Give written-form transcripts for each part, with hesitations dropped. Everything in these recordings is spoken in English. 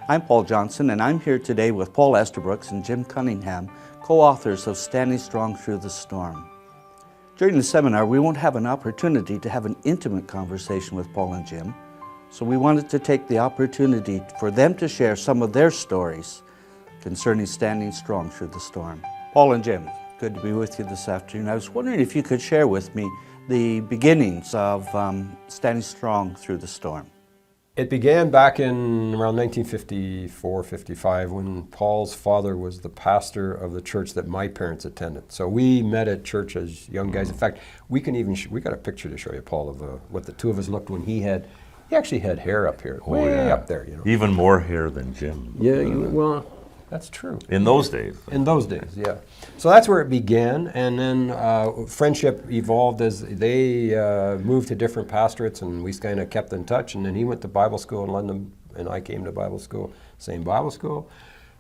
I'm Paul Johnson, and I'm here today with Paul Estabrooks and Jim Cunningham, co-authors of Standing Strong Through the Storm. During the seminar, we won't have an opportunity to have an intimate conversation with Paul and Jim, so we wanted to take the opportunity for them to share some of their stories concerning standing strong through the storm. Paul and Jim, good to be with you this afternoon. I was wondering if you could share with me the beginnings of standing strong through the storm. It began back in around 1954-55 when Paul's father was the pastor of the church that my parents attended. So we met at church as young guys. In fact, we got a picture to show you, Paul, of what the two of us looked when he actually had hair up here, way up there. You know. Even more hair than Jim. Yeah, well, that's true. In those days. In those days, yeah. So that's where it began, and then friendship evolved as they moved to different pastorates, and we kind of kept in touch. And then he went to Bible school in London, and I came to Bible school, same Bible school.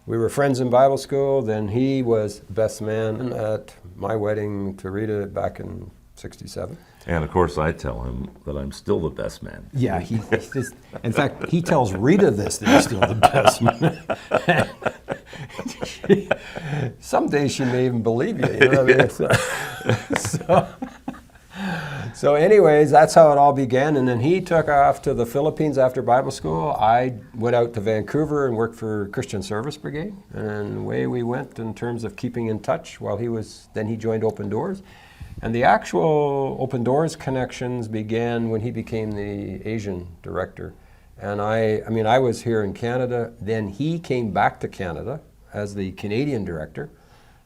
We were friends in Bible school. Then he was best man at my wedding to Rita back in '67. And of course, I tell him that I'm still the best man. Yeah, in fact, he tells Rita this, that he's still the best man. Some days she may even believe you. You know what I mean? So anyways, that's how it all began. And then he took off to the Philippines after Bible school. I went out to Vancouver and worked for Christian Service Brigade. And away we went in terms of keeping in touch while then he joined Open Doors. And the actual Open Doors connections began when he became the Asian director. And I was here in Canada, then he came back to Canada as the Canadian director.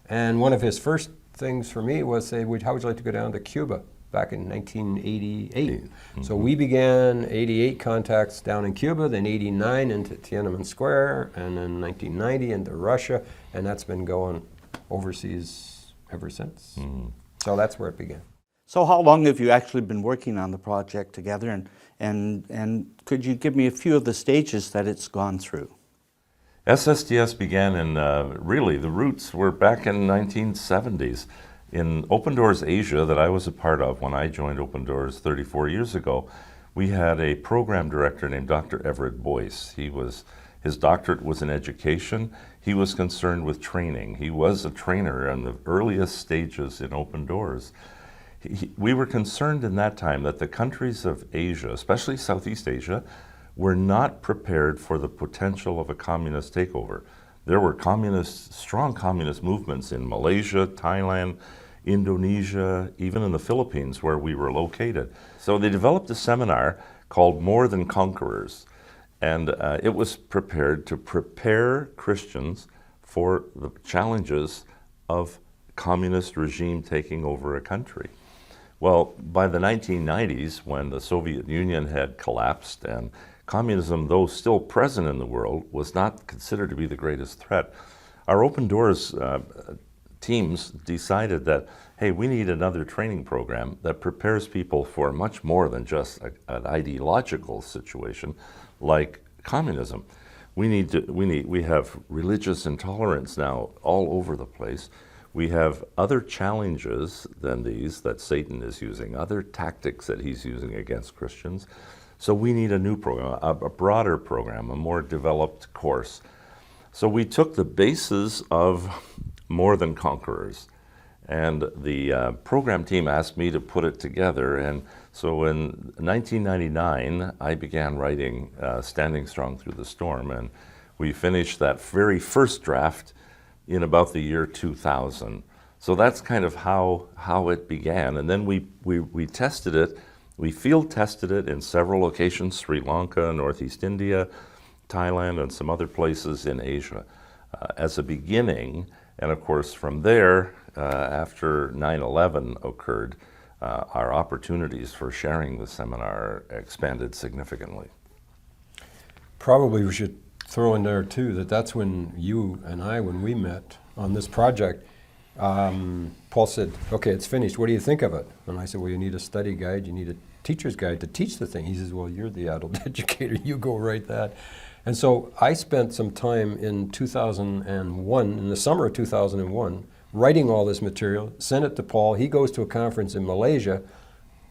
And one of his first things for me was say, how would you like to go down to Cuba back in 1988? Mm-hmm. So we began 88 contacts down in Cuba, then 89 into Tiananmen Square, and then 1990 into Russia, and that's been going overseas ever since. Mm-hmm. So that's where it began. So how long have you actually been working on the project together, and could you give me a few of the stages that it's gone through? SSTS began in, really, the roots were back in 1970s. In Open Doors Asia that I was a part of when I joined Open Doors 34 years ago, we had a program director named Dr. Everett Boyce. His doctorate was in education. He was concerned with training. He was a trainer in the earliest stages in Open Doors. We were concerned in that time that the countries of Asia, especially Southeast Asia, were not prepared for the potential of a communist takeover. There were strong communist movements in Malaysia, Thailand, Indonesia, even in the Philippines where we were located. So they developed a seminar called More Than Conquerors. And it was prepared to prepare Christians for the challenges of communist regime taking over a country. Well, by the 1990s, when the Soviet Union had collapsed and communism, though still present in the world, was not considered to be the greatest threat, our Open Doors teams decided that, hey, we need another training program that prepares people for much more than just an ideological situation like communism. We have religious intolerance now all over the place. We have other challenges than these that Satan is using, other tactics that he's using against Christians. So we need a new program, a broader program, a more developed course. So we took the basis of More Than Conquerors, and the program team asked me to put it together. And so in 1999, I began writing Standing Strong Through the Storm, and we finished that very first draft in about the year 2000. So that's kind of how it began. And then we tested it, we field tested it in several locations, Sri Lanka, Northeast India, Thailand, and some other places in Asia as a beginning. And of course, from there, after 9/11 occurred, our opportunities for sharing the seminar expanded significantly. Probably we should throw in there too that that's when you and I, when we met on this project, Paul said, okay, it's finished, what do you think of it? And I said, well, you need a study guide, you need a teacher's guide to teach the thing. He says, well, you're the adult educator, you go write that. And so I spent some time in 2001, in the summer of 2001, writing all this material, sent it to Paul. He goes to a conference in Malaysia.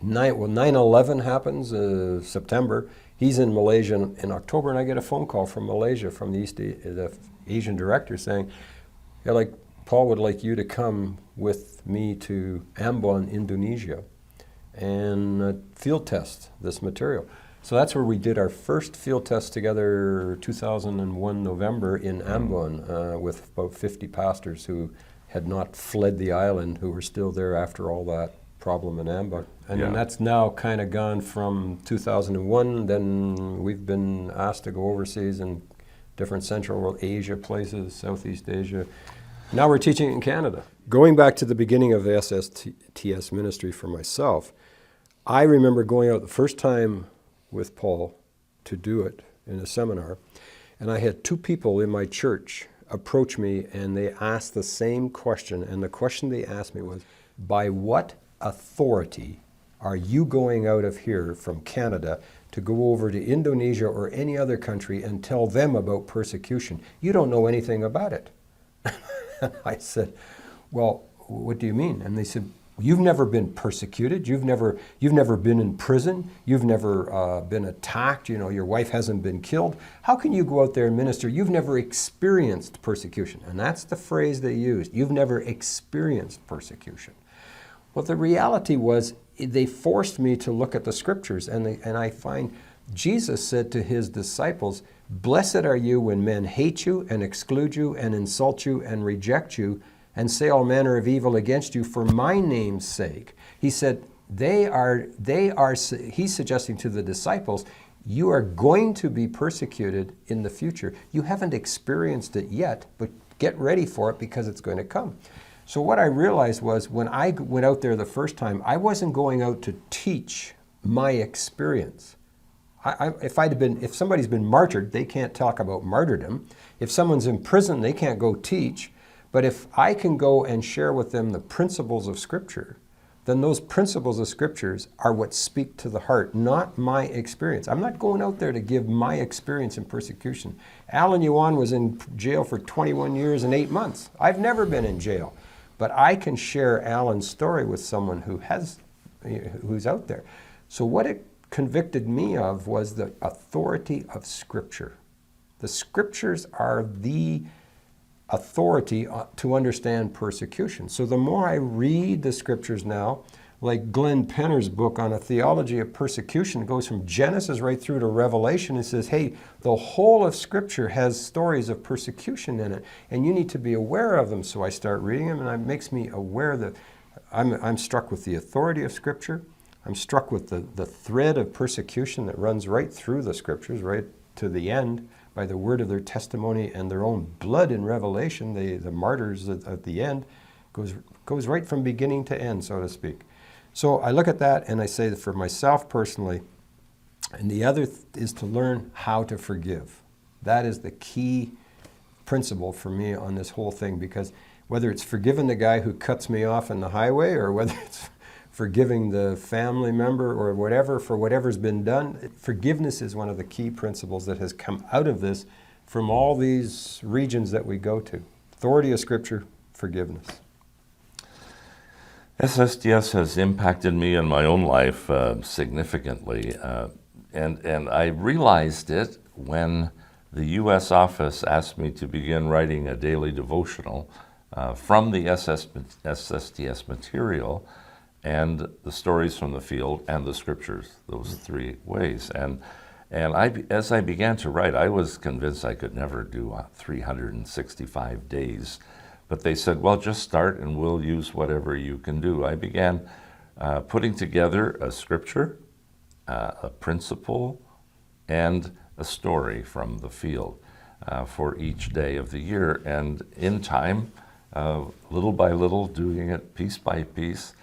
9/11 happens, September. He's in Malaysia in October, and I get a phone call from Malaysia, from the Asian director, saying, yeah, like, Paul would like you to come with me to Ambon, Indonesia, and field test this material. So that's where we did our first field test together, 2001 November in Ambon, with about 50 pastors who had not fled the island, who were still there after all that problem in Ambon. And then that's now kind of gone from 2001, then we've been asked to go overseas in different Central World Asia places, Southeast Asia. Now we're teaching in Canada. Going back to the beginning of the SSTS ministry for myself, I remember going out the first time with Paul to do it in a seminar, and I had two people in my church approach me, and they asked the same question, and the question they asked me was, by what authority are you going out of here from Canada to go over to Indonesia or any other country and tell them about persecution? You don't know anything about it. And I said, well, what do you mean? And they said, you've never been persecuted. You've never been in prison. You've never been attacked. You know, your wife hasn't been killed. How can you go out there and minister? You've never experienced persecution. And that's the phrase they used. You've never experienced persecution. Well, the reality was they forced me to look at the scriptures, and I find Jesus said to his disciples, blessed are you when men hate you and exclude you and insult you and reject you and say all manner of evil against you for my name's sake. He said, he's suggesting to the disciples, you are going to be persecuted in the future. You haven't experienced it yet, but get ready for it because it's going to come. So what I realized was when I went out there the first time, I wasn't going out to teach my experience. If somebody's been martyred, they can't talk about martyrdom. If someone's in prison, they can't go teach. But if I can go and share with them the principles of Scripture, then those principles of Scriptures are what speak to the heart, not my experience. I'm not going out there to give my experience in persecution. Alan Yuan was in jail for 21 years and 8 months. I've never been in jail. But I can share Alan's story with someone who's out there. So what it convicted me of was the authority of Scripture. The Scriptures are the authority to understand persecution. So the more I read the Scriptures now, like Glenn Penner's book on a theology of persecution, goes from Genesis right through to Revelation and says, hey, the whole of Scripture has stories of persecution in it, and you need to be aware of them. So I start reading them, and it makes me aware that I'm struck with the authority of Scripture. I'm struck with the thread of persecution that runs right through the Scriptures, right to the end, by the word of their testimony and their own blood in Revelation. The martyrs at the end goes right from beginning to end, so to speak. So I look at that and I say that for myself personally, and the other is to learn how to forgive. That is the key principle for me on this whole thing, because whether it's forgiving the guy who cuts me off on the highway, or whether it's forgiving the family member or whatever for whatever's been done, forgiveness is one of the key principles that has come out of this from all these regions that we go to. Authority of Scripture, forgiveness. SSTS has impacted me in my own life significantly, and I realized it when the U.S. office asked me to begin writing a daily devotional from the SSTS material and the stories from the field and the Scriptures, those three ways. And as I began to write, I was convinced I could never do 365 days. But they said, well, just start and we'll use whatever you can do. I began putting together a scripture, a principle, and a story from the field for each day of the year. And in time, little by little, doing it piece by piece,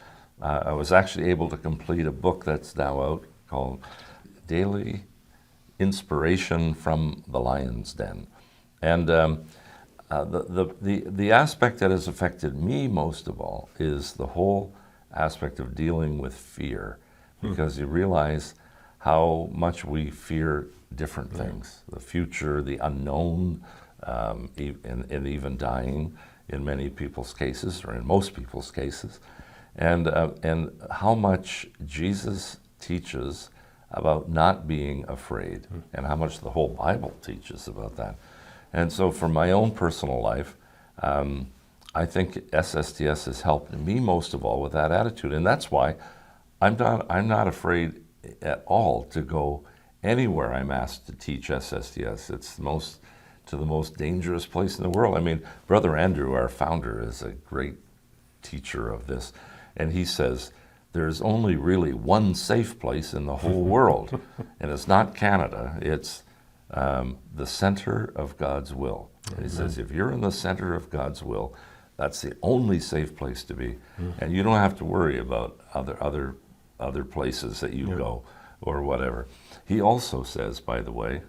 I was actually able to complete a book that's now out called Daily Inspiration from the Lion's Den. And the aspect that has affected me most of all is the whole aspect of dealing with fear, because you realize how much we fear different things, the future, the unknown, and even dying in many people's cases, or in most people's cases, and how much Jesus teaches about not being afraid, and how much the whole Bible teaches about that. And so for my own personal life, I think SSTS has helped me most of all with that attitude. And that's why I'm not afraid at all to go anywhere I'm asked to teach SSTS. It's the most dangerous place in the world. I mean, Brother Andrew, our founder, is a great teacher of this. And he says, there's only really one safe place in the whole world. And it's not Canada, it's the center of God's will. And he says, if you're in the center of God's will, that's the only safe place to be. And you don't have to worry about other places that you go or whatever. He also says, by the way,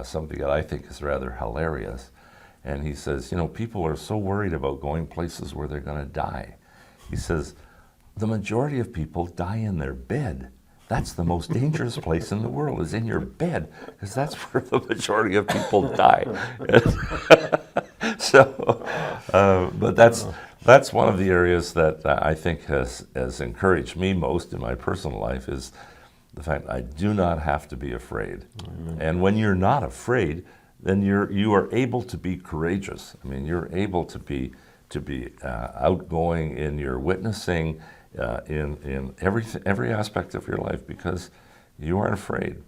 something that I think is rather hilarious. And he says, people are so worried about going places where they're going to die. He says, the majority of people die in their bed. That's the most dangerous place in the world, is in your bed, because that's where the majority of people die. But that's one of the areas that I think has encouraged me most in my personal life, is the fact I do not have to be afraid. Amen. And when you're not afraid, then you are able to be courageous. I mean, you're able to be outgoing in your witnessing, in every aspect of your life, because you aren't afraid.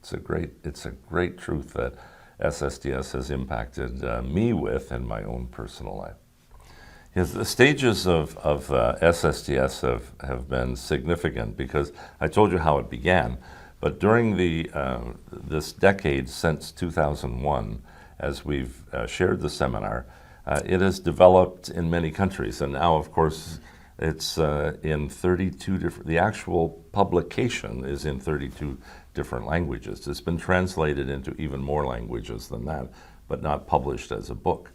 It's a great truth that SSTS has impacted me with in my own personal life. Yes, the stages of SSTS have been significant, because I told you how it began, but during this decade since 2001, as we've shared the seminar, it has developed in many countries, and now, of course, it's in 32 different, the actual publication is in 32 different languages. It's been translated into even more languages than that, but not published as a book.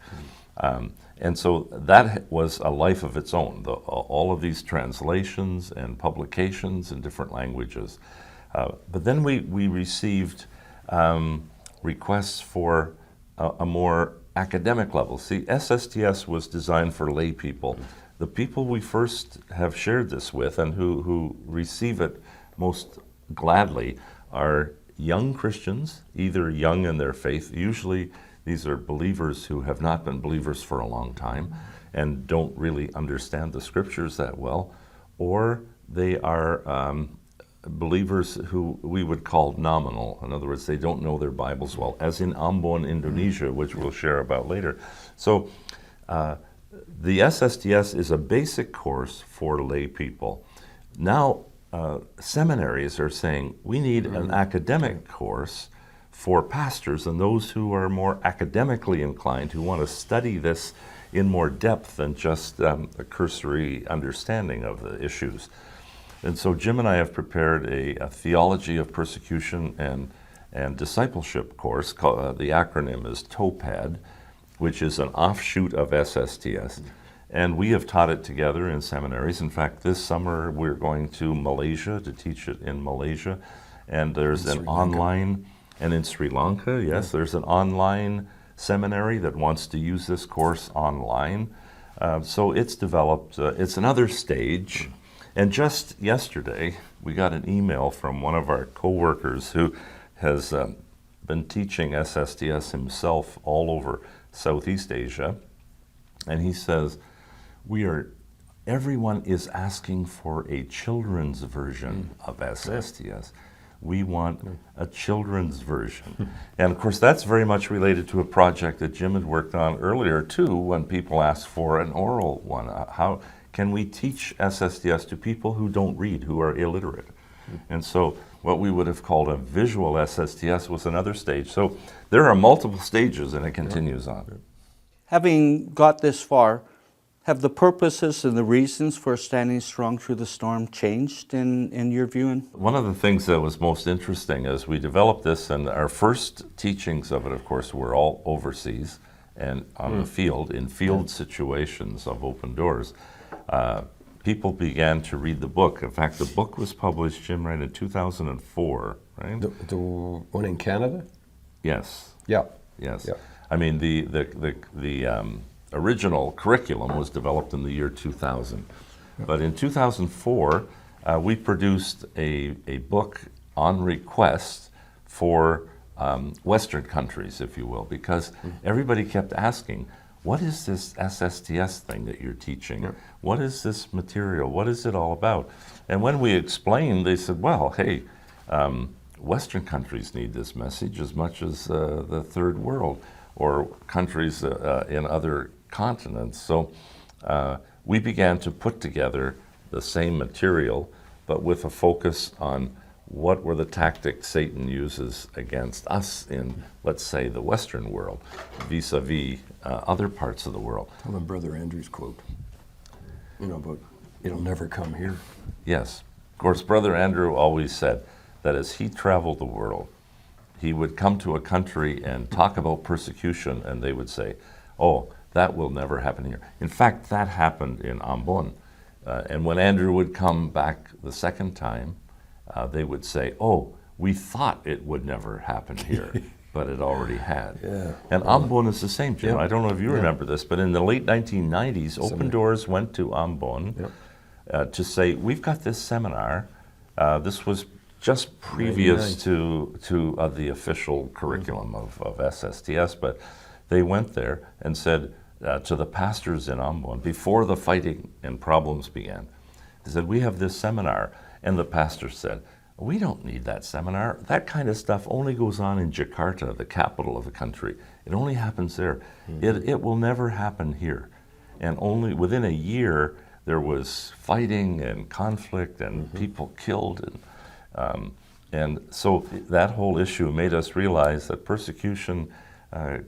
And so that was a life of its own, all of these translations and publications in different languages. But then we received requests for a more academic level. See, SSTS was designed for lay people. The people we first have shared this with and who receive it most gladly are young Christians, either young in their faith. Usually these are believers who have not been believers for a long time and don't really understand the scriptures that well, or they are believers who we would call nominal. In other words, they don't know their Bibles well, as in Ambon, Indonesia, which we'll share about later. So the SSTS is a basic course for lay people. Now, seminaries are saying we need an academic course for pastors and those who are more academically inclined, who want to study this in more depth than just a cursory understanding of the issues. And so Jim and I have prepared a theology of persecution and discipleship course. The acronym is TOPAD, which is an offshoot of SSTS. And we have taught it together in seminaries. In fact, this summer we're going to Malaysia to teach it in Malaysia. And there's an online, and in Sri Lanka, yes, there's an online seminary that wants to use this course online. So it's developed, it's another stage. And just yesterday, we got an email from one of our co-workers who has been teaching SSTS himself all over Southeast Asia. And he says, everyone is asking for a children's version of SSTS. We want a children's version. And of course, that's very much related to a project that Jim had worked on earlier too, when people asked for an oral one. How can we teach SSTS to people who don't read, who are illiterate? And so what we would have called a visual SSTS was another stage. So there are multiple stages, and it continues on. Having got this far, have the purposes and the reasons for standing strong through the storm changed in your view? One of the things that was most interesting as we developed this, and our first teachings of it, of course, were all overseas and on the field, in field situations of Open Doors. People began to read the book. In fact, the book was published, Jim, right in 2004, right? The one in Canada? Yes. Yeah. Yes. Yeah. I mean, the original curriculum was developed in the year 2000. But in 2004, we produced a book on request for Western countries, if you will, because everybody kept asking, what is this SSTS thing that you're teaching? Yep. What is this material? What is it all about? And when we explained, they said, well, hey, Western countries need this message as much as the third world or countries in other continents. So we began to put together the same material, but with a focus on what were the tactics Satan uses against us in, let's say, the Western world, vis-a-vis other parts of the world. Tell them Brother Andrew's quote, but it'll never come here. Yes. Of course, Brother Andrew always said that as he traveled the world, he would come to a country and talk about persecution, and they would say, oh, that will never happen here. In fact, that happened in Ambon. And when Andrew would come back the second time, they would say, oh, we thought it would never happen here, but it already had. Yeah. And Ambon is the same, Jim. Yep. I don't know if you Yep. remember this, but in the late 1990s, Open Doors went to Ambon to say, we've got this seminar. This was just previous to the official curriculum of SSTS, but they went there and said to the pastors in Ambon, before the fighting and problems began, they said, we have this seminar. And the pastor said, we don't need that seminar. That kind of stuff only goes on in Jakarta, the capital of the country. It only happens there. It will never happen here. And only within a year, there was fighting and conflict and people killed. And so that whole issue made us realize that persecution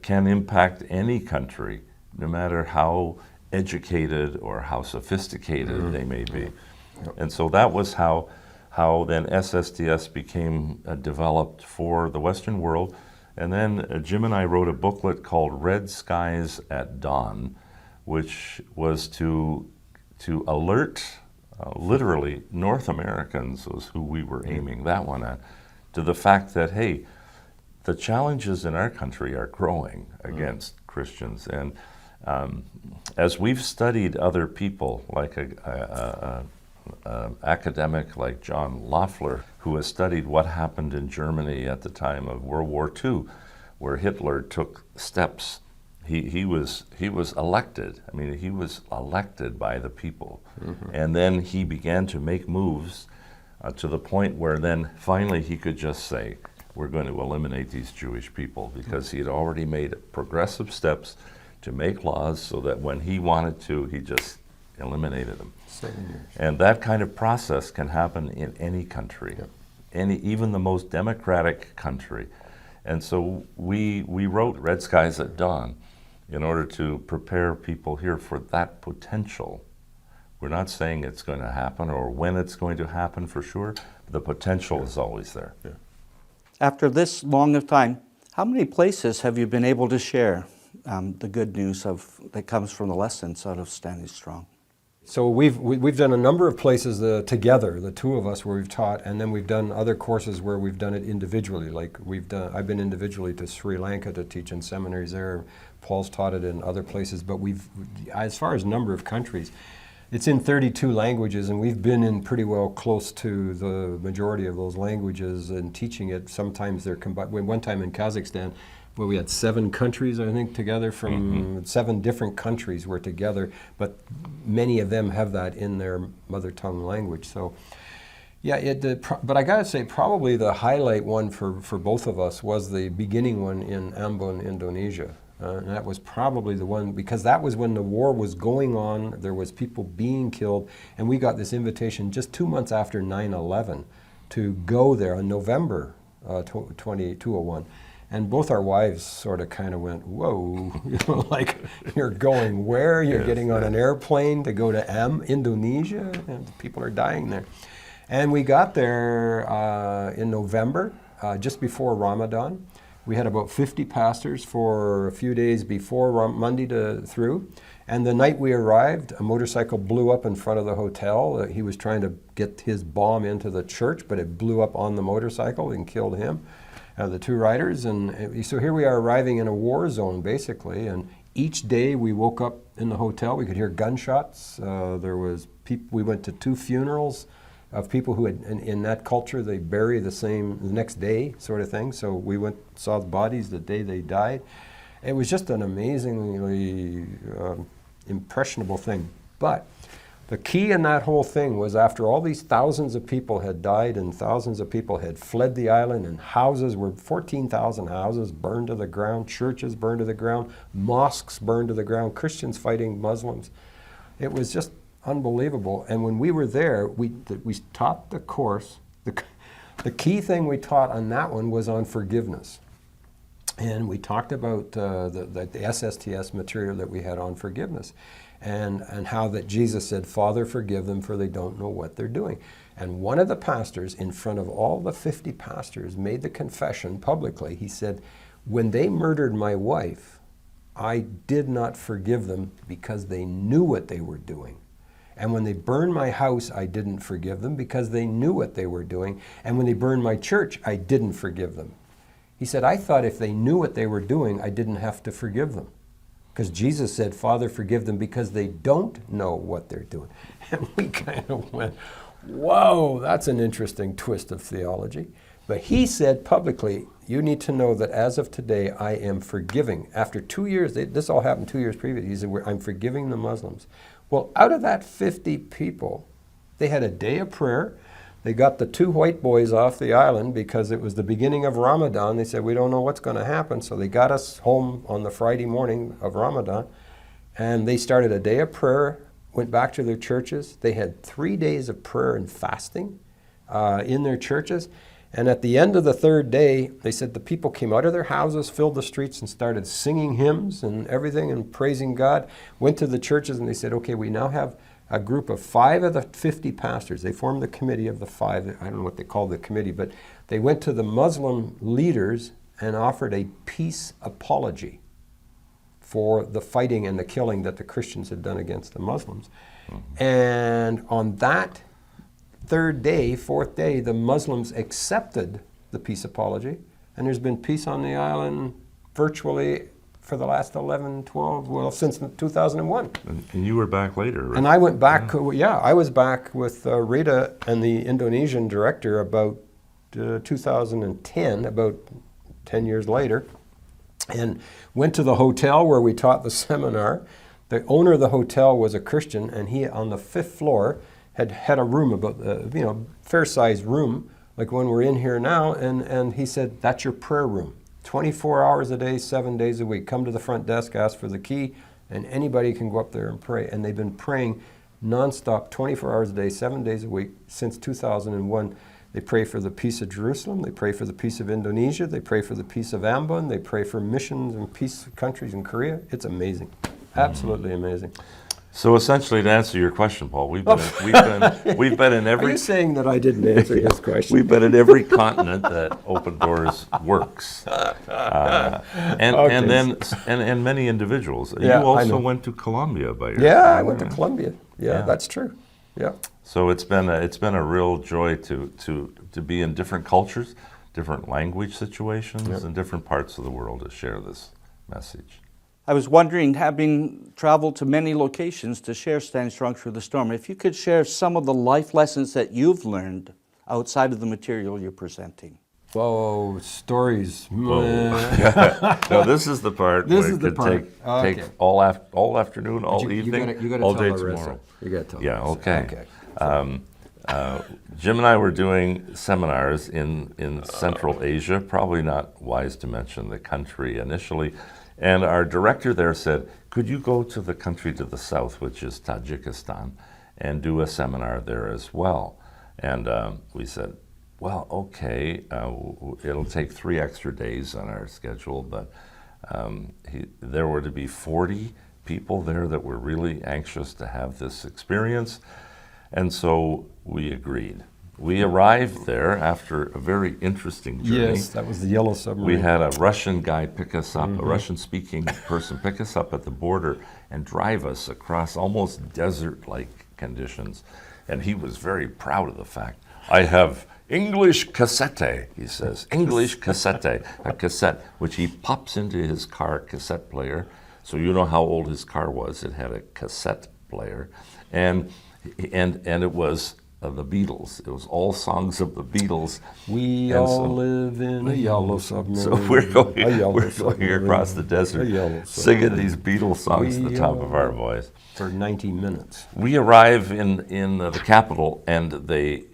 can impact any country, no matter how educated or how sophisticated they may be. And so that was how then SSTS became developed for the Western world. And then Jim and I wrote a booklet called Red Skies at Dawn, which was to alert literally North Americans, was who we were aiming that one at, to the fact that, hey, the challenges in our country are growing against Christians. And as we've studied other people, like academic like John Loeffler, who has studied what happened in Germany at the time of World War II, where Hitler took steps. He was elected. I mean, he was elected by the people. And then he began to make moves to the point where then finally he could just say, we're going to eliminate these Jewish people, because he had already made progressive steps to make laws so that when he wanted to, he just eliminated them. 7 years. And that kind of process can happen in any country, even the most democratic country. And so we wrote Red Skies at Dawn in order to prepare people here for that potential. We're not saying it's going to happen or when it's going to happen for sure. The potential is always there. Yeah. After this long of time, how many places have you been able to share the good news that comes from the lessons out of Standing Strong? So we've done a number of places together, the two of us, where we've taught, and then we've done other courses where we've done it individually. Like I've been individually to Sri Lanka to teach in seminaries there. Paul's taught it in other places, but as far as number of countries, it's in 32 languages, and we've been in pretty well close to the majority of those languages and teaching it. Sometimes they're combined. One time in Kazakhstan, where we had 7 countries, I think, together from 7 different countries were together, but many of them have that in their mother tongue language. So, yeah, but I gotta say, probably the highlight one for both of us was the beginning one in Ambon, Indonesia. And that was probably the one, because that was when the war was going on, there was people being killed, and we got this invitation just 2 months after 9/11 to go there on November 2001. And both our wives sort of kind of went, whoa, like, you're going where? You're getting on an airplane to go to Indonesia? And people are dying there. And we got there in November, just before Ramadan. We had about 50 pastors for a few days before Monday through. And the night we arrived, a motorcycle blew up in front of the hotel. He was trying to get his bomb into the church, but it blew up on the motorcycle and killed him, the 2 riders. And so here we are arriving in a war zone, basically. And each day we woke up in the hotel, we could hear gunshots. We went to 2 funerals. of people who had, in that culture, they bury the next day sort of thing. So we went, saw the bodies the day they died. It was just an amazingly impressionable thing. But the key in that whole thing was, after all these thousands of people had died and thousands of people had fled the island, and houses were 14,000 houses burned to the ground, churches burned to the ground, mosques burned to the ground, Christians fighting Muslims. It was just unbelievable. And when we were there, we taught the course. The key thing we taught on that one was on forgiveness. And we talked about the SSTS material that we had on forgiveness, and how that Jesus said, "Father, forgive them, for they don't know what they're doing." And one of the pastors, in front of all the 50 pastors, made the confession publicly. He said, "When they murdered my wife, I did not forgive them because they knew what they were doing. And when they burned my house, I didn't forgive them because they knew what they were doing. And when they burned my church, I didn't forgive them." He said, "I thought if they knew what they were doing, I didn't have to forgive them. Because Jesus said, 'Father, forgive them because they don't know what they're doing.'" And we kind of went, whoa, that's an interesting twist of theology. But he said publicly, "You need to know that as of today, I am forgiving." After 2 years, this all happened 2 years previous, he said, "I'm forgiving the Muslims." Well, out of that 50 people, they had a day of prayer. They got the 2 white boys off the island because it was the beginning of Ramadan. They said, "We don't know what's going to happen." So they got us home on the Friday morning of Ramadan. And they started a day of prayer, went back to their churches. They had 3 days of prayer and fasting in their churches. And at the end of the 3rd day, they said the people came out of their houses, filled the streets, and started singing hymns and everything and praising God. Went to the churches and they said, "Okay, we now have a group of 5 of the 50 pastors." They formed the committee of the 5. I don't know what they called the committee, but they went to the Muslim leaders and offered a peace apology for the fighting and the killing that the Christians had done against the Muslims. Mm-hmm. And on that 3rd day, 4th day, the Muslims accepted the peace apology, and there's been peace on the island virtually for the last 11, 12, well, since 2001. And you were back later, right? And I went back, I was back with Rita and the Indonesian director about 2010, about 10 years later, and went to the hotel where we taught the seminar. The owner of the hotel was a Christian, and he, on the 5th floor, had a room, about fair-sized room, like one we're in here now, and he said, "That's your prayer room. 24 hours a day, 7 days a week. Come to the front desk, ask for the key, and anybody can go up there and pray." And they've been praying nonstop, 24 hours a day, 7 days a week, since 2001. They pray for the peace of Jerusalem. They pray for the peace of Indonesia. They pray for the peace of Ambon. They pray for missions and peace countries in Korea. It's amazing. Absolutely amazing. So essentially, to answer your question, Paul, we've been in every. Are you saying that I didn't answer his question? We've been in every continent that Open Doors works, and many individuals. Yeah, you also went to Colombia by your. Yeah, I went to Colombia. Yeah, that's true. Yeah. So it's been a real joy to be in different cultures, different language situations, and different parts of the world to share this message. I was wondering, having traveled to many locations to share Standing Strong Through the Storm, if you could share some of the life lessons that you've learned outside of the material you're presenting. Whoa, stories. Whoa. No, this is the part This where is the it part. could take all afternoon, all evening, all day tomorrow. You got to tell Yeah, okay. Jim and I were doing seminars in Central Asia, probably not wise to mention the country initially. And our director there said, "Could you go to the country to the south, which is Tajikistan, and do a seminar there as well?" And we said, "Well, okay, it'll take 3 extra days on our schedule," but there were to be 40 people there that were really anxious to have this experience, and so we agreed. We arrived there after a very interesting journey. Yes, that was the Yellow Submarine. We had a Russian guy pick us up, a Russian-speaking person pick us up at the border and drive us across almost desert-like conditions. And he was very proud of the fact. "I have English cassette," he says, "English cassette," a cassette, which he pops into his car cassette player. So you know how old his car was. It had a cassette player. And it was of the Beatles. It was all songs of the Beatles. We And all so- live in a yellow submarine. So we're going, A yellow we're going submarine. across the desert A yellow singing submarine. these Beatles songs at We the top of all- our voice. For 90 minutes. We arrive in the capital, and the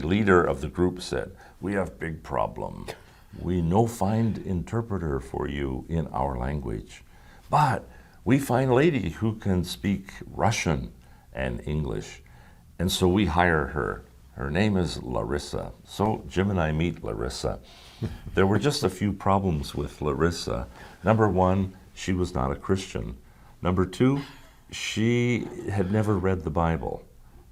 leader of the group said, "We have big problem. We no find interpreter for you in our language, but we find lady who can speak Russian and English, and so we hire her. Her name is Larissa." So Jim and I meet Larissa. There were just a few problems with Larissa. Number one, she was not a Christian. Number two, she had never read the Bible.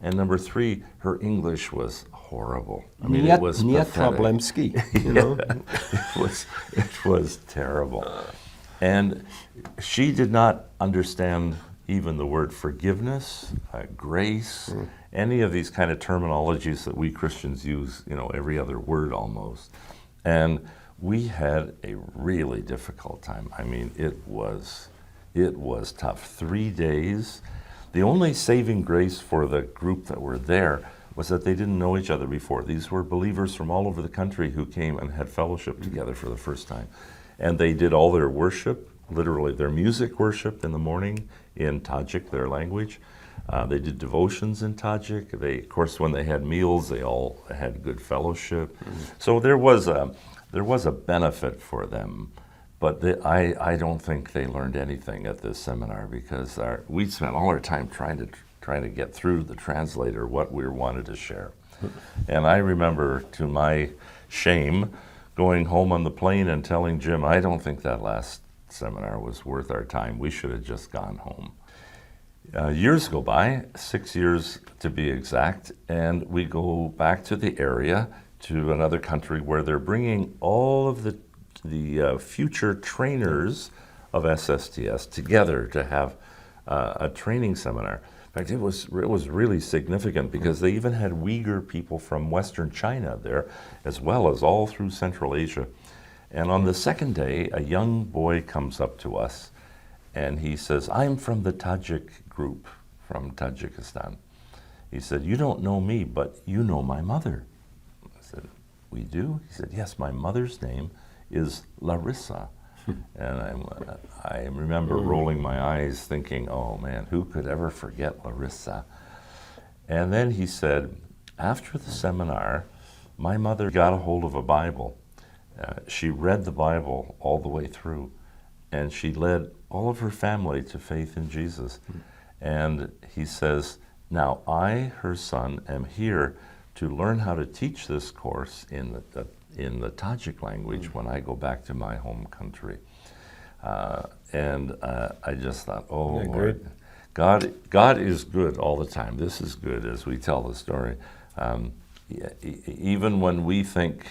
And number three, her English was horrible. I mean, it was Niet pathetic. problemski, you know? It was terrible. And she did not understand even the word forgiveness, grace, any of these kind of terminologies that we Christians use, every other word almost. And we had a really difficult time. I mean, it was tough. 3 days. The only saving grace for the group that were there was that they didn't know each other before. These were believers from all over the country who came and had fellowship together for the first time. And they did all their worship, literally their music worship in the morning in Tajik, their language. They did devotions in Tajik. Of course, when they had meals, they all had good fellowship. So there was a benefit for them. But I don't think they learned anything at this seminar, because we spent all our time trying to get through the translator what we wanted to share. And I remember, to my shame, going home on the plane and telling Jim, I don't think that last seminar was worth our time. We should have just gone home. Years go by, 6 years to be exact, and we go back to the area, to another country where they're bringing all of the future trainers of SSTS together to have a training seminar. In fact, it was really significant, because they even had Uyghur people from Western China there, as well as all through Central Asia. And on the second day, a young boy comes up to us, and he says, "I'm from the Tajik group, from Tajikistan." He said, "You don't know me, but you know my mother." I said, "We do?" He said, "Yes, my mother's name is Larissa." And I remember rolling my eyes thinking, oh man, who could ever forget Larissa? And then he said, after the seminar, my mother got a hold of a Bible. She read the Bible all the way through, and she led all of her family to faith in Jesus. And he says, now I, her son, am here to learn how to teach this course in the Tajik language when I go back to my home country. And I just thought, oh, Yeah, Lord, God is good all the time. This is good as we tell the story. Even when we think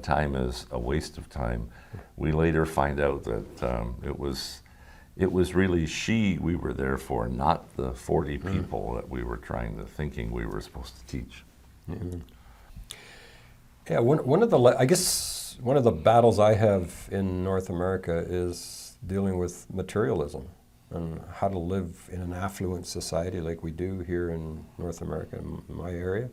time is a waste of time, we later find out that it was really we were there for, not the 40 people that we were thinking we were supposed to teach. Mm-hmm. Yeah, one of the battles I have in North America is dealing with materialism and how to live in an affluent society like we do here in North America, in my area.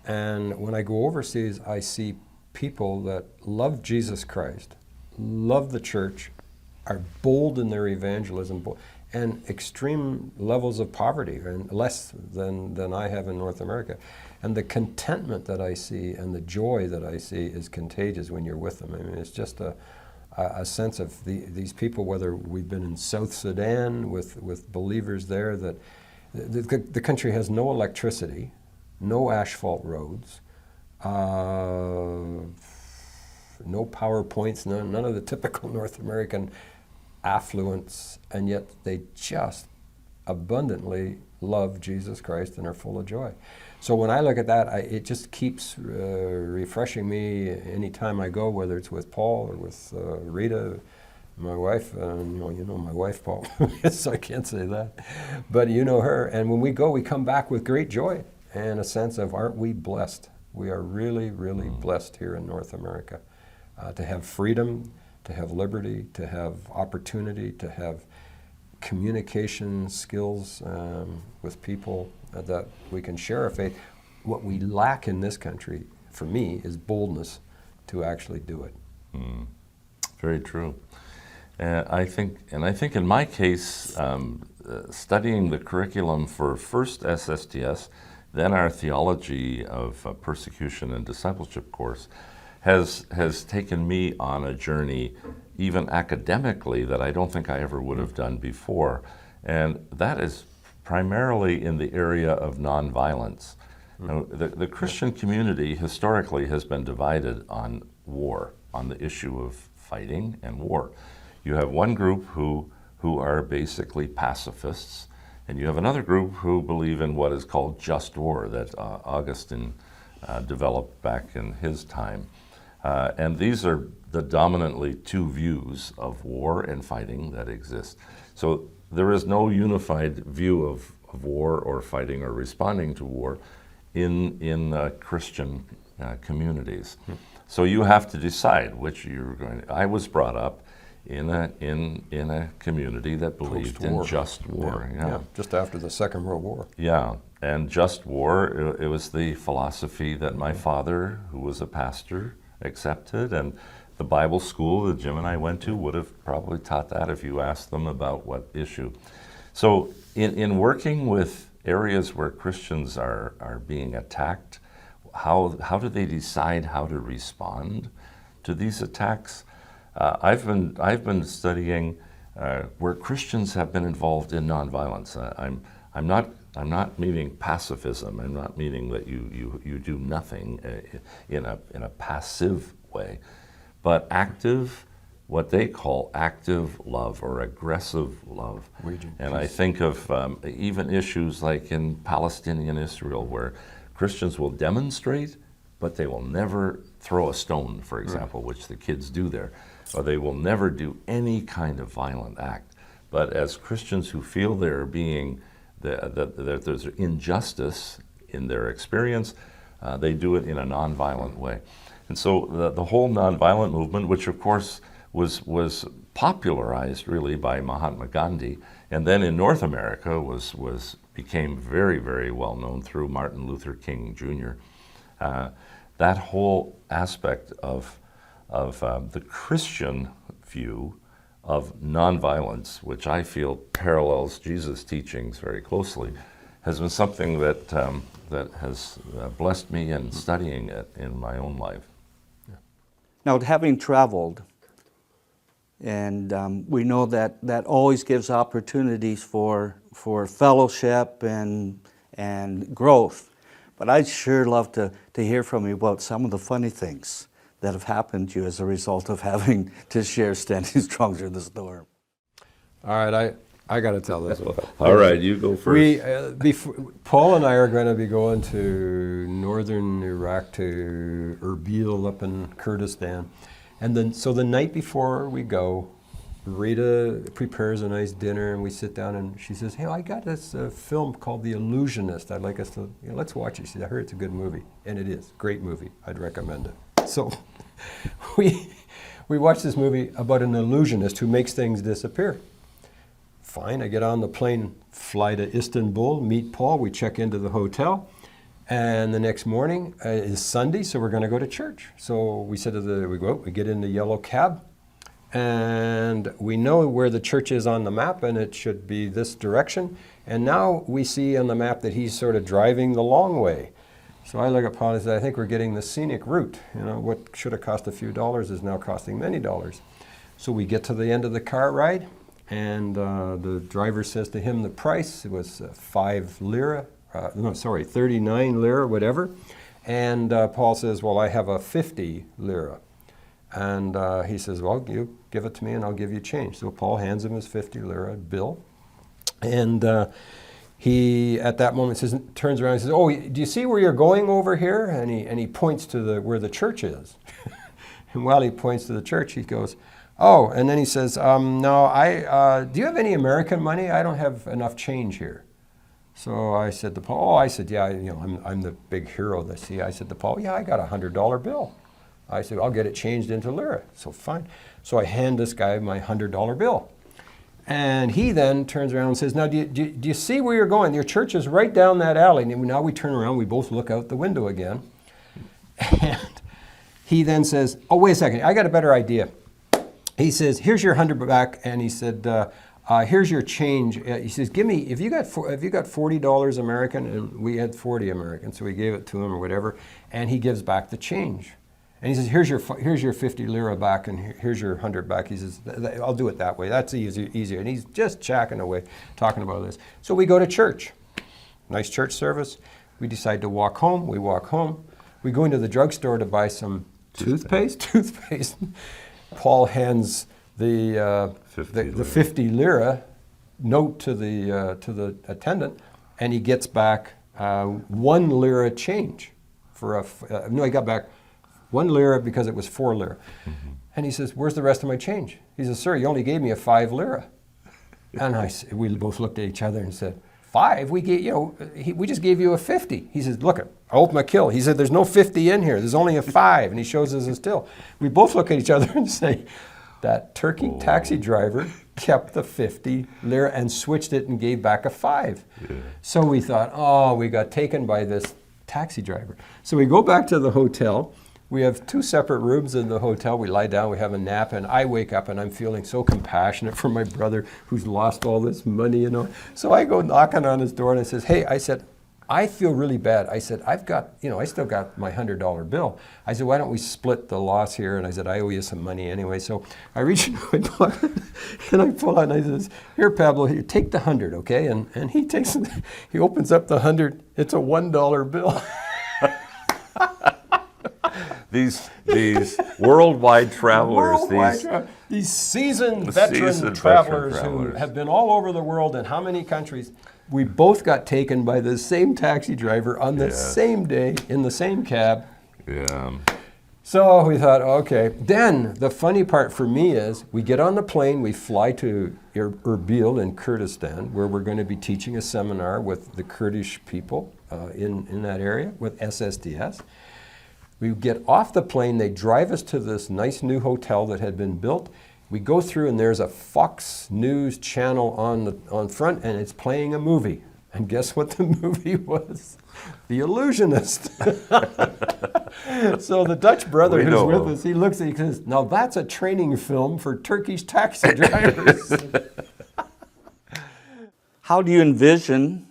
And when I go overseas, I see people that love Jesus Christ, love the church, are bold in their evangelism, and extreme levels of poverty, and less than I have in North America. And the contentment that I see and the joy that I see is contagious when you're with them. I mean, it's just a sense of these people, whether we've been in South Sudan with believers there, that the country has no electricity, no asphalt roads, no PowerPoints, none of the typical North American affluence, and yet they just abundantly love Jesus Christ and are full of joy. So when I look at that, it just keeps refreshing me anytime I go, whether it's with Paul or with Rita, my wife. You know my wife, Paul, so I can't say that. But you know her. And when we go, we come back with great joy and a sense of, aren't we blessed? We are really, really blessed here in North America to have freedom, to have liberty, to have opportunity, to have communication skills with people that we can share our faith what we lack in this country, for me, is boldness to actually do it. Very true. I think in my case, studying the curriculum for first SSTS, then our theology of persecution and discipleship course, has taken me on a journey, even academically, that I don't think I ever would have done before, and that is primarily in the area of nonviolence. Now, the Christian community historically has been divided on war, on the issue of fighting and war. You have one group who are basically pacifists, and you have another group who believe in what is called just war that Augustine developed back in his time. And these are the dominantly two views of war and fighting that exist. So there is no unified view of war or fighting or responding to war in Christian communities. So you have to decide which you're going to. I was brought up in a community that believed in just war. Yeah, just after the Second World War. Yeah, and just war, it was the philosophy that my father, who was a pastor, accepted, and the Bible school that Jim and I went to would have probably taught that if you asked them about what issue. So in working with areas where Christians are being attacked, how do they decide how to respond to these attacks? I've been studying where Christians have been involved in nonviolence. I'm not meaning pacifism. I'm not meaning that you do nothing in a passive way, but active, what they call active love or aggressive love. And I think of even issues like in Palestinian Israel, where Christians will demonstrate, but they will never throw a stone, for example, which the kids do there, or they will never do any kind of violent act. But as Christians who feel they're being, that there's injustice in their experience, they do it in a nonviolent way. And so the whole nonviolent movement, which of course was popularized really by Mahatma Gandhi, and then in North America became very, very well known through Martin Luther King Jr. That whole aspect of the Christian view of nonviolence, which I feel parallels Jesus' teachings very closely, has been something that has blessed me in studying it in my own life. Now, having traveled, and we know that always gives opportunities for fellowship and growth. But I'd sure love to hear from you about some of the funny things that have happened to you as a result of having to share Standing Strong Through the Storm. All right, I got to tell this one. All right, you go first. Paul and I are going to be going to northern Iraq, to Erbil up in Kurdistan. And then, so the night before we go, Rita prepares a nice dinner, and we sit down, and she says, "Hey, I got this film called The Illusionist. I'd like us to, let's watch it." She said, "I heard it's a good movie," and it is. Great movie. I'd recommend it. So we watched this movie about an illusionist who makes things disappear. Fine, I get on the plane, fly to Istanbul, meet Paul, we check into the hotel, and the next morning is Sunday, so we're going to go to church. So we said we get in the yellow cab, and we know where the church is on the map, and it should be this direction. And now we see on the map that he's sort of driving the long way. So I look at Paul and say, "I think we're getting the scenic route. What should have cost a few dollars is now costing many dollars." So we get to the end of the car ride, and the driver says to him the price. It was 39 lira, whatever. And Paul says, "Well, I have a 50 lira. And he says, "Well, you give it to me and I'll give you change." So Paul hands him his 50 lira bill. And he, at that moment, turns around and says, "Oh, do you see where you're going over here?" And he points to where the church is. And while he points to the church, he goes, "Oh," and then he says, "No, do you have any American money? I don't have enough change here." So I said to Paul, "Yeah, I'm the big hero this year." I said to Paul, "Yeah, I got a $100 bill." I said, "I'll get it changed into lira." So fine. So I hand this guy my $100 bill. And he then turns around and says, now, do you see where you're going? Your church is right down that alley. And now we turn around, we both look out the window again. And he then says, oh, wait a second, I got a better idea. He says, here's your 100 back. And he said, here's your change. He says, give me, if you got $40 American, and we had 40 American, so we gave it to him or whatever, and he gives back the change. And he says, here's your 50 lira back, and here's your 100 back. He says, I'll do it that way. That's easier. And he's just chacking away, talking about this. So we go to church. Nice church service. We decide to walk home. We walk home. We go into the drugstore to buy some toothpaste. Paul hands the 50 lira note to the attendant, and he gets back 1 lira change for no, he got back 1 lira because it was 4 lira. Mm-hmm. And he says, where's the rest of my change? He says, sir, you only gave me a 5 lira. And we both looked at each other and said, 5? We just gave you a 50. He says, look, I opened my till. He said, there's no 50 in here. There's only a 5. And he shows us his till. We both look at each other and say, that turkey taxi driver kept the 50 lira and switched it and gave back a 5. Yeah. So we thought, oh, we got taken by this taxi driver. So we go back to the hotel. We have 2 separate rooms in the hotel. We lie down, we have a nap, and I wake up and I'm feeling so compassionate for my brother who's lost all this money, So I go knocking on his door and I says, hey, I said, I feel really bad. I said, I still got my $100 bill. I said, why don't we split the loss here? And I said, I owe you some money anyway. So I reach into my pocket and I pull out and I says, here, Pablo, here, take the 100, okay? And he opens up the 100. It's a $1 bill. These worldwide travelers, these seasoned veteran travelers who have been all over the world in how many countries? We both got taken by the same taxi driver on the same day in the same cab. Yeah. So we thought, okay. Then the funny part for me is we get on the plane, we fly to Erbil in Kurdistan, where we're going to be teaching a seminar with the Kurdish people in that area with SSTS. We get off the plane, they drive us to this nice new hotel that had been built. We go through and there's a Fox News channel on front and it's playing a movie. And guess what the movie was? The Illusionist. So the Dutch brother who's with us, he looks and he says, now that's a training film for Turkish taxi drivers. How do you envision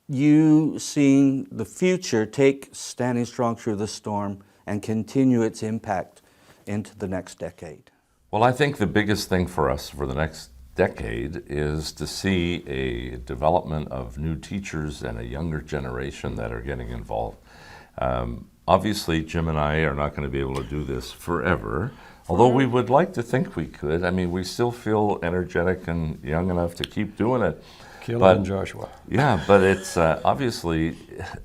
you seeing the future take Standing Strong Through the Storm and continue its impact into the next decade? Well, I think the biggest thing for us for the next decade is to see a development of new teachers and a younger generation that are getting involved. Obviously, Jim and I are not going to be able to do this forever, although we would like to think we could. I mean, we still feel energetic and young enough to keep doing it. Caleb and Joshua. Yeah, but it's obviously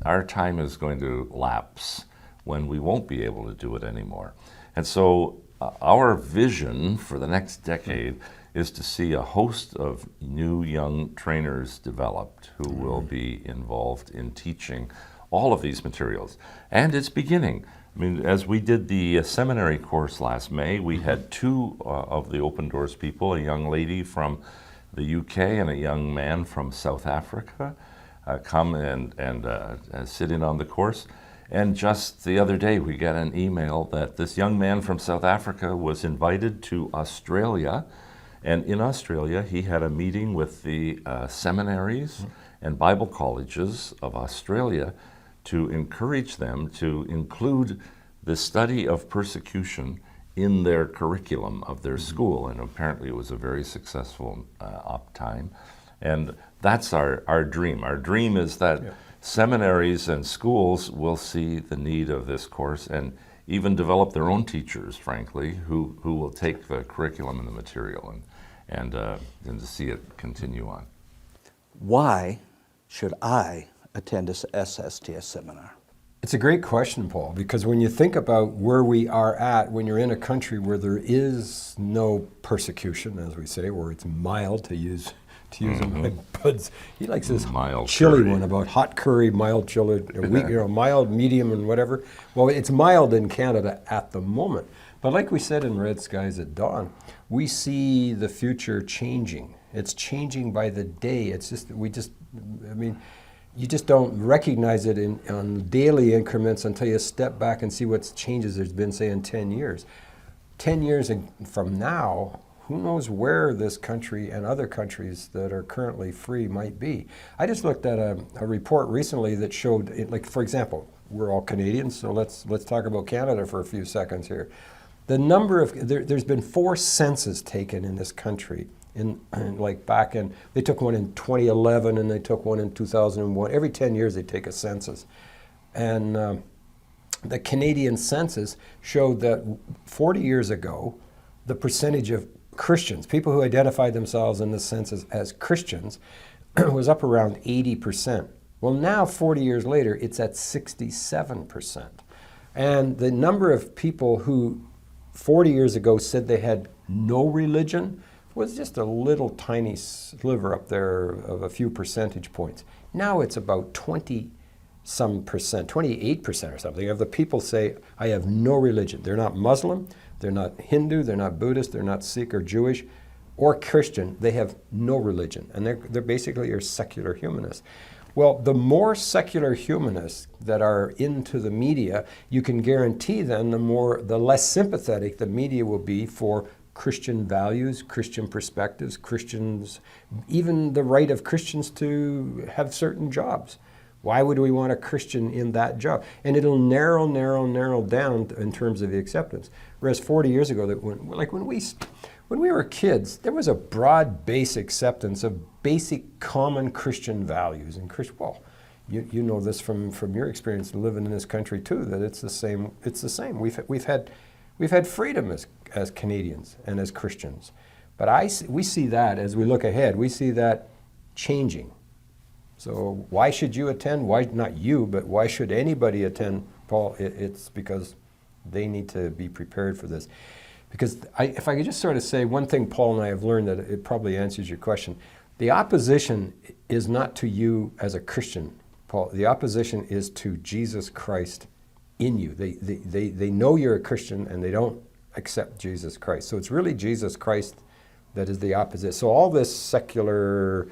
our time is going to lapse when we won't be able to do it anymore. And so our vision for the next decade is to see a host of new young trainers developed who will be involved in teaching all of these materials. And it's beginning. I mean, as we did the seminary course last May, we had 2 of the Open Doors people, a young lady from the UK and a young man from South Africa, come and sit in on the course. And just the other day, we got an email that this young man from South Africa was invited to Australia. And in Australia, he had a meeting with the seminaries and Bible colleges of Australia to encourage them to include the study of persecution in their curriculum of their school. And apparently it was a very successful time. And that's our dream. Our dream is that seminaries and schools will see the need of this course and even develop their own teachers, frankly, who will take the curriculum and the material and to see it continue on. Why should I attend this SSTS seminar? It's a great question, Paul, because when you think about where we are at, when you're in a country where there is no persecution, as we say, or it's mild to use my bud's. He likes this mild chili curry one about hot curry, mild chili, mild, medium, and whatever. Well, it's mild in Canada at the moment. But like we said in Red Skies at Dawn, we see the future changing. It's changing by the day. It's just, you just don't recognize it on daily increments until you step back and see what changes there's been, say, in 10 years. 10 years from now, who knows where this country and other countries that are currently free might be. I just looked at a report recently that showed, like, for example, we're all Canadians, so let's talk about Canada for a few seconds here. The number of, there's been 4 census taken in this country. They took one in 2011 and they took one in 2001. Every 10 years they take a census. And the Canadian census showed that 40 years ago, the percentage of Christians, people who identified themselves in the census as Christians, was up around 80%. Well, now 40 years later, it's at 67%. And the number of people who 40 years ago said they had no religion was just a little tiny sliver up there of a few percentage points. Now it's about 20-some percent, 28% or something of the people say, I have no religion. They're not Muslim, they're not Hindu, they're not Buddhist, they're not Sikh or Jewish or Christian. They have no religion, and they're basically your secular humanists. Well, the more secular humanists that are into the media, you can guarantee then the less sympathetic the media will be for Christian values, Christian perspectives, Christians, even the right of Christians to have certain jobs. Why would we want a Christian in that job? And it'll narrow down in terms of the acceptance. Whereas 40 years ago, when we were kids, there was a broad base acceptance of basic common Christian values. And well, you know this from your experience living in this country too, that it's the same. It's the same. We've had freedom as Canadians and as Christians. But we see that as we look ahead, we see that changing. So why should you attend? Why not you, but why should anybody attend, Paul? It's because they need to be prepared for this. Because if I could just sort of say one thing, Paul and I have learned that it probably answers your question. The opposition is not to you as a Christian, Paul. The opposition is to Jesus Christ in you. They know you're a Christian and they don't accept Jesus Christ. So it's really Jesus Christ that is the opposite. So all this secular,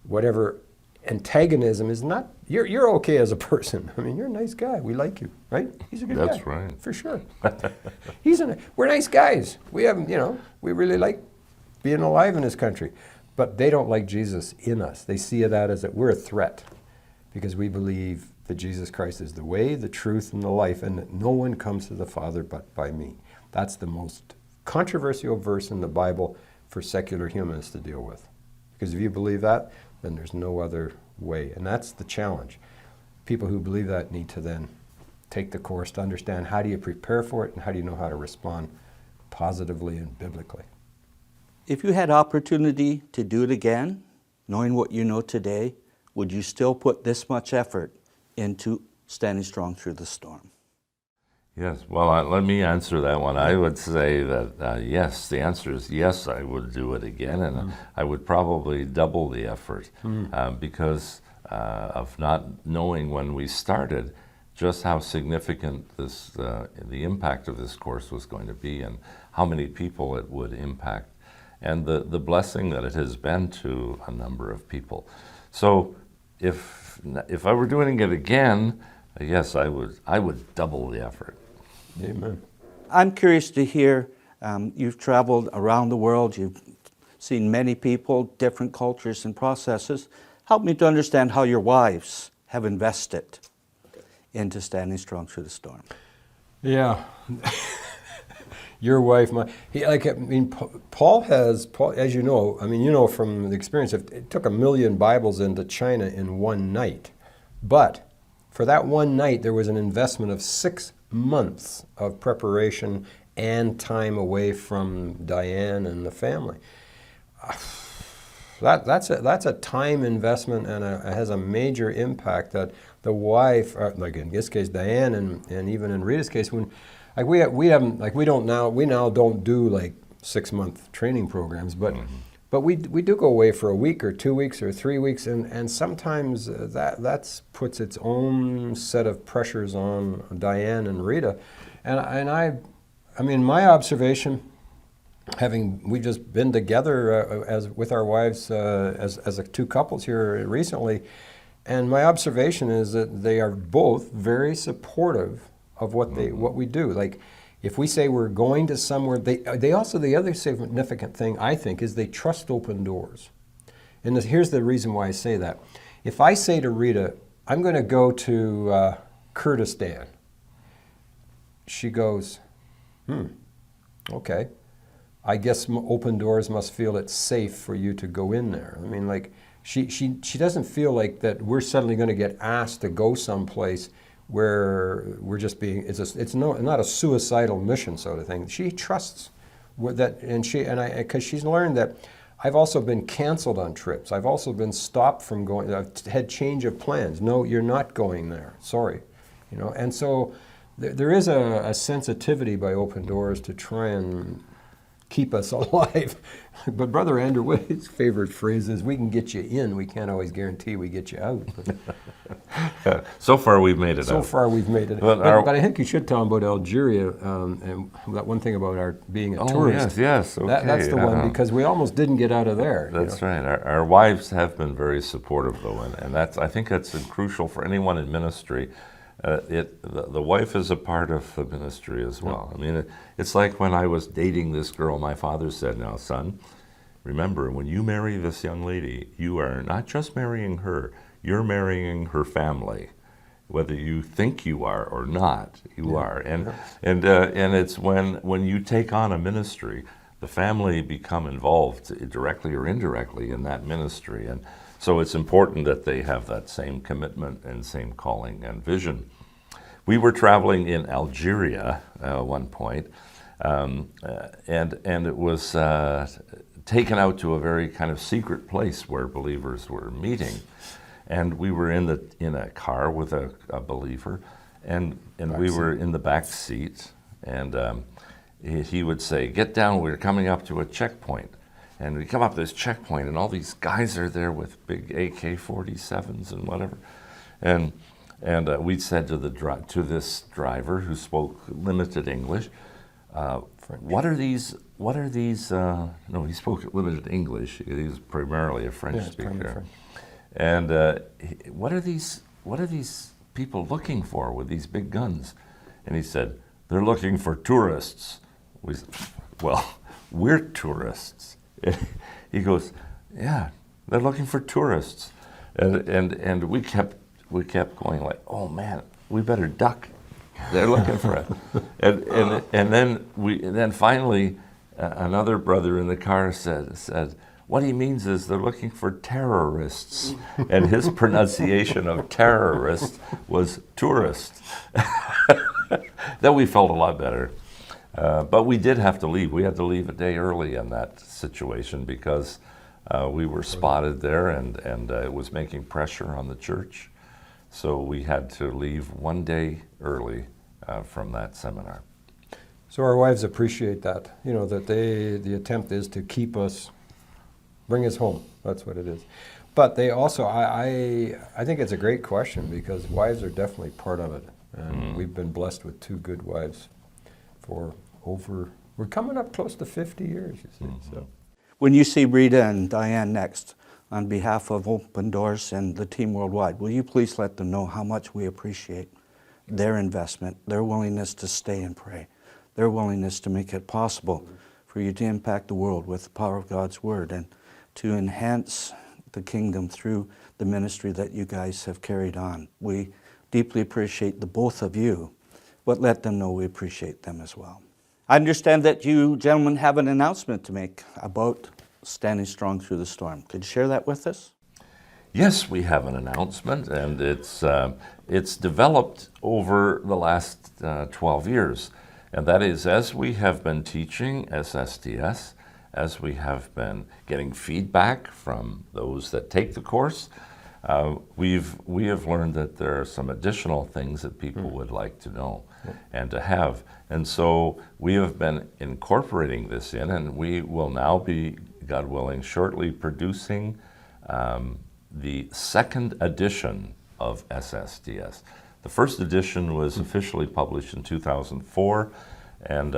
whatever, antagonism is not, you're okay as a person. I mean, you're a nice guy. We like you, right? He's a good guy. That's right. For sure. We're nice guys. We really like being alive in this country. But they don't like Jesus in us. They see that as that we're a threat because we believe that Jesus Christ is the way, the truth, and the life, and that no one comes to the Father but by me. That's the most controversial verse in the Bible for secular humanists to deal with. Because if you believe that, then there's no other way. And that's the challenge. People who believe that need to then take the course to understand how do you prepare for it and how do you know how to respond positively and biblically. If you had opportunity to do it again, knowing what you know today, would you still put this much effort into standing strong through the storm? Yes, well, let me answer that one. I would say that yes, the answer is yes, I would do it again, and I would probably double the effort because of not knowing when we started just how significant the impact of this course was going to be and how many people it would impact, and the blessing that it has been to a number of people. So if I were doing it again, yes, I would double the effort. Amen. I'm curious to hear, you've traveled around the world, you've seen many people, different cultures and processes. Help me to understand how your wives have invested into standing strong through the storm. Yeah. Your wife, Paul, as you know, from the experience, it took 1 million Bibles into China in one night. But for that one night, there was an investment of 6 months of preparation and time away from Diane and the family. That's a time investment and it has a major impact that the wife, like in this case Diane and even in Rita's case, when we now don't do like 6-month training programs, but we do go away for a week or 2 weeks or 3 weeks, and sometimes that puts its own set of pressures on Diane and Rita, and I mean, my observation, we've just been together as with our wives as two couples here recently, and my observation is that they are both very supportive of what we do. Like, if we say we're going to somewhere, they also, the other significant thing I think is they trust open doors. And here's the reason why I say that. If I say to Rita, I'm going to go to Kurdistan, she goes, okay. I guess open doors must feel it's safe for you to go in there. I mean, like, she doesn't feel like that we're suddenly going to get asked to go someplace where we're just being, it's not a suicidal mission sort of thing. She trusts that, because she's learned that I've also been canceled on trips. I've also been stopped from going. I've had change of plans. No, you're not going there. Sorry, And so there is a sensitivity by Open Doors to try and keep us alive. But Brother Andrew Wade's favorite phrase is, "We can get you in. We can't always guarantee we get you out." So far, we've made it out. So far, we've made it. But I think you should tell them about Algeria and that one thing about our being a tourist. Yes, okay. That's the one, because we almost didn't get out of there. That's right. Our wives have been very supportive, though, and I think that's crucial for anyone in ministry. The wife is a part of the ministry as well. I mean, it's like when I was dating this girl, my father said, "Now, son, remember, when you marry this young lady, you are not just marrying her, you're marrying her family. Whether you think you are or not, you are." And it's when you take on a ministry, the family become involved directly or indirectly in that ministry. And so it's important that they have that same commitment and same calling and vision. We were traveling in Algeria at one point, and it was taken out to a very kind of secret place where believers were meeting. And we were in a car with a believer, and we were in the back seat, and he would say, "Get down, we're coming up to a checkpoint." And we come up to this checkpoint, and all these guys are there with big AK-47s and whatever. And we said to this driver, who spoke limited English, what are these? No, he spoke limited English. He was primarily a French speaker. And what are these people looking for with these big guns? And he said, "They're looking for tourists." We said, "Well, we're tourists." He goes, "Yeah, they're looking for tourists," and we kept going like, "Oh man, we better duck. They're looking for us." and then finally, another brother in the car said, "What he means is they're looking for terrorists," and his pronunciation of terrorist was tourist. Then we felt a lot better. But we did have to leave. We had to leave a day early in that situation because we were spotted there, and it was making pressure on the church. So we had to leave one day early from that seminar. So our wives appreciate that, that the attempt is to keep us, bring us home. That's what it is. But they also, I think it's a great question, because wives are definitely part of it. And we've been blessed with two good wives for we're coming up close to 50 years, you see. So, when you see Rita and Diane next, on behalf of Open Doors and the team worldwide, will you please let them know how much we appreciate their investment, their willingness to stay and pray, their willingness to make it possible for you to impact the world with the power of God's Word and to enhance the kingdom through the ministry that you guys have carried on. We deeply appreciate the both of you, but let them know we appreciate them as well. I understand that you gentlemen have an announcement to make about Standing Strong Through the Storm. Could you share that with us? Yes, we have an announcement, and it's developed over the last 12 years. And that is, as we have been teaching SSTS, as we have been getting feedback from those that take the course, we have learned that there are some additional things that people would like to know and to have. And so we have been incorporating this in, and we will now be, God willing, shortly producing the second edition of SSTS. The first edition was officially published in 2004, And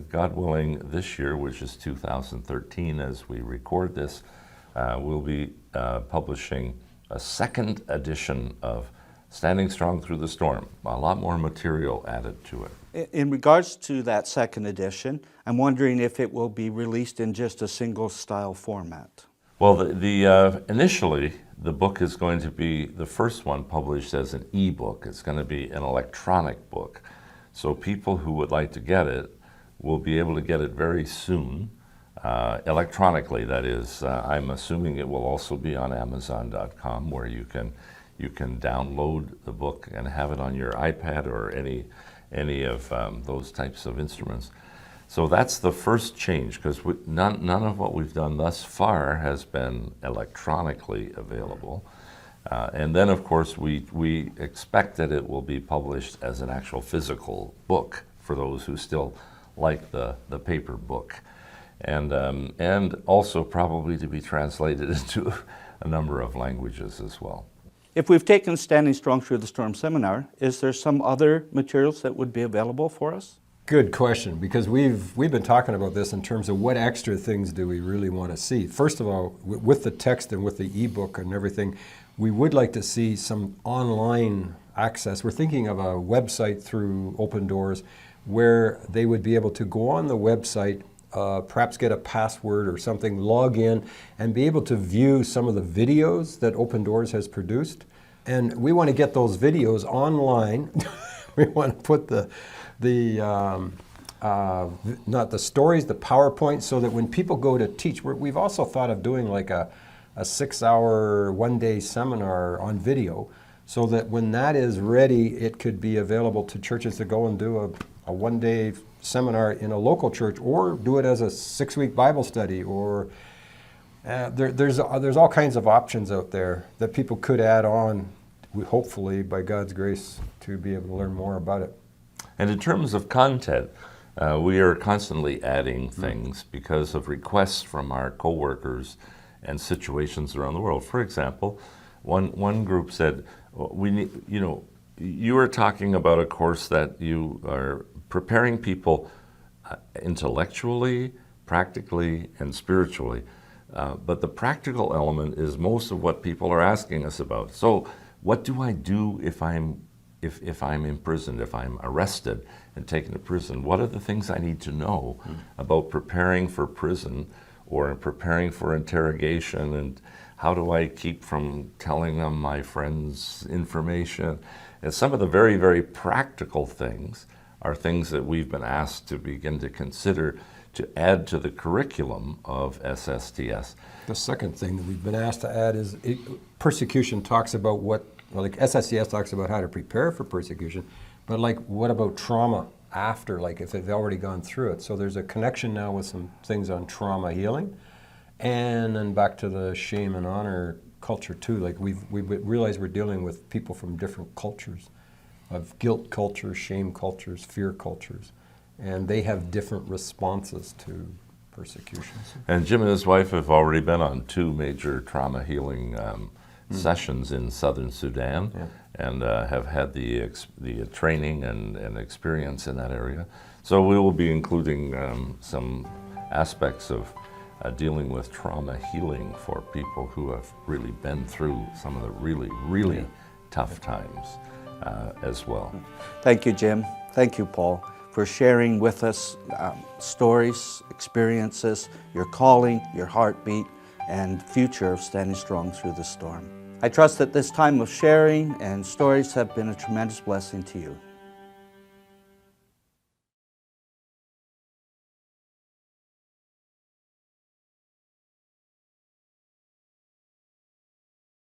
God willing, this year, which is 2013 as we record this, we'll be publishing a second edition of Standing Strong Through the Storm. A lot more material added to it. In regards to that second edition, I'm wondering if it will be released in just a single style format. Well, initially, the book is going to be the first one published as an e-book. It's going to be an electronic book. So people who would like to get it will be able to get it very soon, electronically, that is. I'm assuming it will also be on Amazon.com, where you can download the book and have it on your iPad or any of those types of instruments. So that's the first change, because none of what we've done thus far has been electronically available. And then, of course, we expect that it will be published as an actual physical book for those who still like the paper book. And also probably to be translated into a number of languages as well. If we've taken Standing Strong Through the Storm seminar, is there some other materials that would be available for us? Good question, because we've been talking about this in terms of what extra things do we really want to see. First of all, with the text and with the ebook and everything, we would like to see some online access. We're thinking of a website through Open Doors where they would be able to go on the website, perhaps get a password or something, log in, and be able to view some of the videos that Open Doors has produced. And we want to get those videos online. We want to put not the stories, the PowerPoint, so that when people go to teach, we've also thought of doing like a 6-hour, one-day seminar on video, so that when that is ready, it could be available to churches to go and do a one-day seminar in a local church, or do it as a 6-week Bible study, or there's all kinds of options out there that people could add on, hopefully, by God's grace, to be able to learn more about it. And in terms of content, we are constantly adding things because of requests from our coworkers and situations around the world. For example, one group said, "We need, you are talking about a course that you are preparing people intellectually, practically, and spiritually. But the practical element is most of what people are asking us about. So what do I do if I'm imprisoned, if I'm arrested and taken to prison? What are the things I need to know about preparing for prison or preparing for interrogation, and how do I keep from telling them my friend's information?" And some of the very, very practical things are things that we've been asked to begin to consider to add to the curriculum of SSTS. The second thing that we've been asked to add is persecution talks about like SSTS talks about how to prepare for persecution, but like what about trauma after, like if they've already gone through it? So there's a connection now with some things on trauma healing, and then back to the shame and honor culture too. Like we realize we're dealing with people from different cultures, of guilt cultures, shame cultures, fear cultures, and they have different responses to persecutions. And Jim and his wife have already been on 2 major trauma healing sessions in southern Sudan, and have had the training and experience in that area. So we will be including some aspects of dealing with trauma healing for people who have really been through some of the really tough times as well. Thank you, Jim. Thank you, Paul, for sharing with us stories, experiences, your calling, your heartbeat, and future of Standing Strong Through the Storm. I trust that this time of sharing and stories have been a tremendous blessing to you.